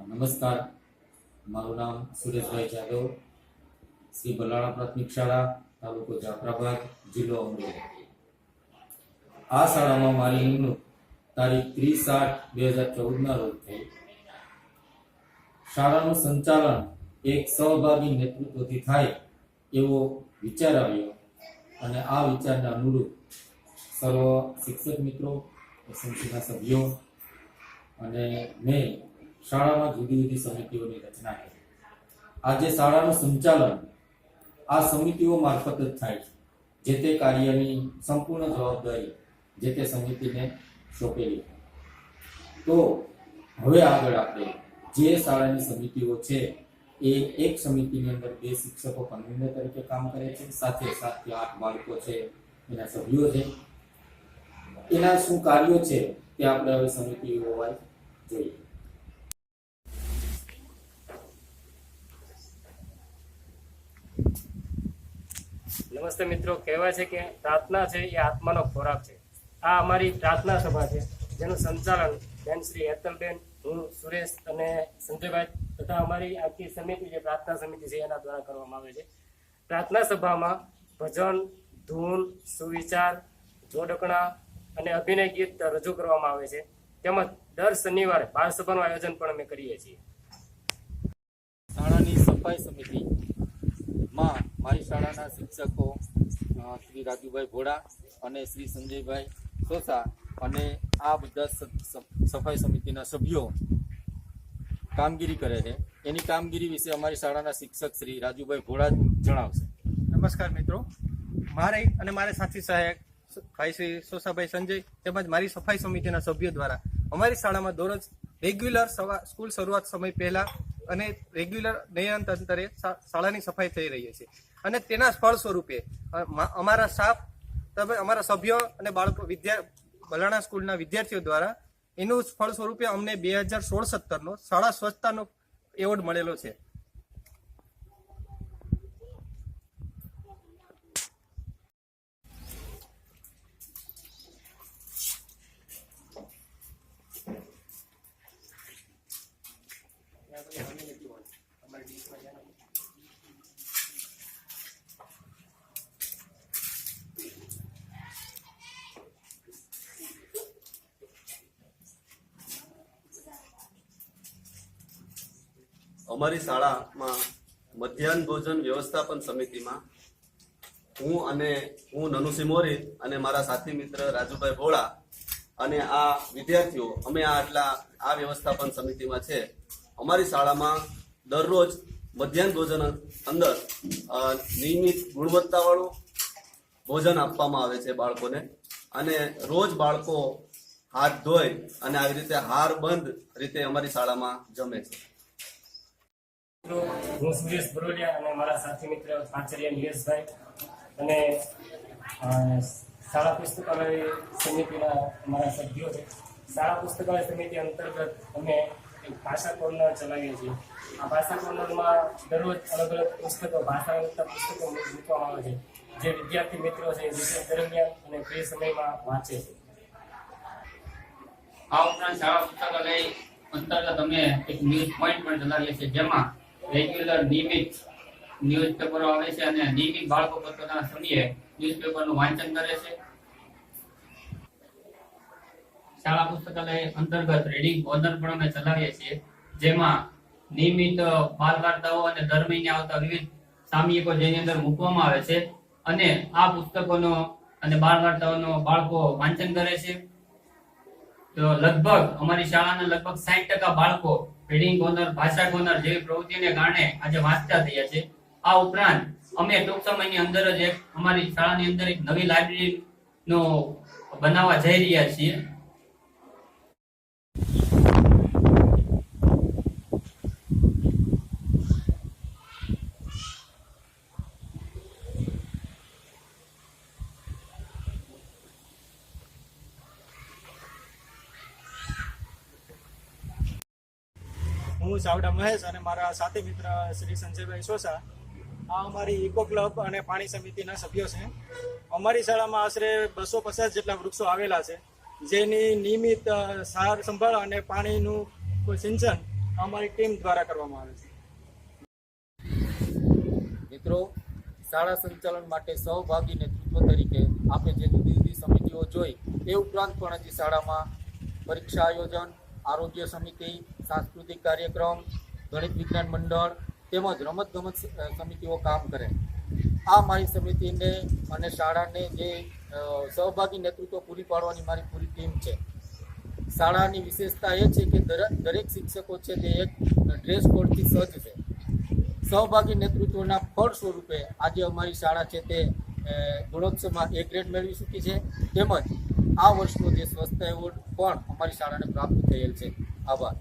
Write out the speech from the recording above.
નમસ્કાર, મારું નામ સુરેશભાઈ જાદવ, શ્રી બલાળા પ્રાથમિક શાળા, તાલુકો જાફરાબાદ, જિલ્લો અમરેલી. આ શાળામાં મારી નિમણૂક તારીખ 30/8/2014 રોજ થઈ. શાળાનું સંચાલન એક સહભાગી નેતૃત્વથી થાય એવો વિચાર આવ્યો અને આ વિચારને અનુરૂપ સર્વ શિક્ષક મિત્રો, એસએમસીના સભ્યો અને મેં શાળામાં જુદી જુદી સમિતિઓની રચના કરી. આજે શાળાનું સંચાલન આ સમિતિઓ મારફત જ થાય છે. જે તે કાર્યની સંપૂર્ણ જવાબદારી જે તે સમિતિને સોંપેલી. તો હવે આગળ આપણે જે શાળાની સમિતિઓ છે એ એક સમિતિની અંદર 2 શિક્ષકો કન્વીનર તરીકે કામ કરે છે, સાથે 7 થી 8 બાળકો છે એના સભ્યો છે. એના શું કાર્યો છે તે આપણે હવે સમિતિઓ વાઇઝ જોઈએ. નમસ્તે મિત્રો, કહેવાય છે કે પ્રાર્થના છે એ આત્માનો ખોરાક છે. આ અમારી પ્રાર્થના સભા છે જેનું સંચાલન બેન શ્રી હેતલબેન, હું, સુરેશ અને સંજયભાઈ તથા અમારી આખી સમિતિ જે પ્રાર્થના સમિતિ છે એના દ્વારા કરવામાં આવે છે. પ્રાર્થના સભામાં ભજન, ધૂન, સુવિચાર, જોડકણા અને અભિનય ગીત રજૂ કરવામાં આવે છે. તેમજ દર શનિવારે બાળ સભાનું આયોજન પણ અમે કરીએ છીએ. શાળાની સફાઈ સમિતિમાં મારી શાળાના શિક્ષકો શ્રી રાજુભાઈ ભોળા અને શ્રી સંજયભાઈ સોસા અને આ બધા સફાઈ સમિતિના સભ્યો કામગીરી કરે છે. એની કામગીરી વિશે અમારી શાળાના શિક્ષક શ્રી રાજુભાઈ ભોળા જણાવશે. નમસ્કાર મિત્રો, મારે સાથી સહાયક ભાઈ શ્રી સોસાભાઈ સંજય તેમજ મારી સફાઈ સમિતિના સભ્યો દ્વારા અમારી શાળામાં દરરોજ રેગ્યુલર સ્કૂલ શરૂઆત સમય પહેલા અને રેગ્યુલર નિયંત્રણે શાળાની સફાઈ થઈ રહી છે અને તેના ફળ સ્વરૂપે અમારા સ્ટાફ, અમારા સભ્યો અને બાળકો બલાણા સ્કૂલના વિદ્યાર્થીઓ દ્વારા એનું ફળ સ્વરૂપે અમને 2016-17નો શાળા સ્વચ્છતાનો એવોર્ડ મળેલો છે. અમારી શાળામાં મધ્યાહન ભોજન વ્યવસ્થાપન સમિતિમાં હું નનુસિંહ મોરી અને મારા સાથી મિત્ર રાજુભાઈ ભોળા અને આ વિદ્યાર્થીઓ અમે આ વ્યવસ્થાપન સમિતિમાં છે. અમારી શાળામાં દરરોજ મધ્યાહન ભોજન અંદર નિયમિત ગુણવત્તાવાળું ભોજન આપવામાં આવે છે બાળકોને, અને રોજ બાળકો હાથ ધોઈ અને આવી રીતે હાર બંધ રીતે અમારી શાળામાં જમે છે. હું સુરેશ બરોડિયા અને મારા સાથી મિત્ર આચાર્ય નિલેશભાઈ અને શાળા પુસ્તકાલય સમિતિના અમારા સભ્યો છે. શાળા પુસ્તકાલય સમિતિ અંતર્ગત અમે એક ભાષા કોર્નર ચલાવીએ છીએ. આ ભાષા કોર્નરમાં દરરોજ અલગ અલગ પુસ્તકો, ભાષાના પુસ્તકો મૂકવામાં આવે છે જે વિદ્યાર્થી મિત્રો છે વિશેષ દરમિયાન અને ફ્રી સમયમાં વાંચે છે. આ ઉપરાંત શાળા પુસ્તકાલય અંતર્ગત અમે એક ન્યૂઝ પોઈન્ટ પણ ચલાવીએ છીએ, જેમાં રેગ્યુલર નિયમિત ન્યૂઝપેપરો આવે છે અને નિયમિત બાળકો પોતાના સમયે ન્યૂઝપેપરનું વાંચન કરે છે. શાળા પુસ્તકાલય અંતર્ગત રીડિંગ કોર્નર પણ અમે ચલાવીએ છીએ, જેમાં નિયમિત બાલ વાર્તાઓ અને દર મહિને આવતા વિવિધ સામયિકો જેની અંદર મૂકવામાં આવે છે અને આ પુસ્તકોનો અને બાળ વાર્તાઓનો બાળકો વાંચન કરે છે. તો લગભગ અમારી શાળાના લગભગ 60% બાળકો રીડિંગ કોર્નર, ભાષા કોર્નર જેવી પ્રવૃત્તિને કારણે આજે વાંચતા થયા છે. આ ઉપરાંત અમે ટૂંક સમયની અંદર જ અમારી શાળાની અંદર એક નવી લાઇબ્રેરી નો બનાવવા જઈ રહ્યા છીએ. હું ચાવડા મહેશ અને મારા સાથી મિત્ર શ્રી સંજયભાઈ સોસા આ અમારી ઇકો ક્લબ અને પાણી સમિતિના સભ્યો છે. અમારી શાળામાં આશરે 250 જેટલા વૃક્ષો આવેલા છે, જેની નિયમિત સાર સંભાળ અને પાણીનું સિંચન અમારી ટીમ દ્વારા કરવામાં આવે છે. મિત્રો, શાળા સંચાલન માટે સહભાગી નેતૃત્વ તરીકે આપણે જે જુદી જુદી સમિતિઓ જોઈ એ ઉપરાંત પણ હજી શાળામાં પરીક્ષા આયોજન, આરોગ્ય સમિતિ, સાંસ્કૃતિક કાર્યક્રમ, ગણિત વિજ્ઞાન મંડળ તેમજ રમતગમત સમિતિઓ કામ કરે. આ મારી સમિતિને અને શાળાને જે સહભાગી નેતૃત્વ પૂરી પાડવાની મારી પૂરી ટીમ છે. શાળાની વિશેષતા એ છે કે દરેક શિક્ષકો છે તે એક ડ્રેસ કોડથી સજ્જ છે. સહભાગી નેતૃત્વના ફળ સ્વરૂપે આજે અમારી શાળા છે તે ગુણોત્સવમાં A ગ્રેડ મેળવી ચૂકી છે. તેમજ આ વર્ષનો જે સ્વચ્છતા એવોર્ડ પણ અમારી શાળાને પ્રાપ્ત થયેલ છે. આભાર.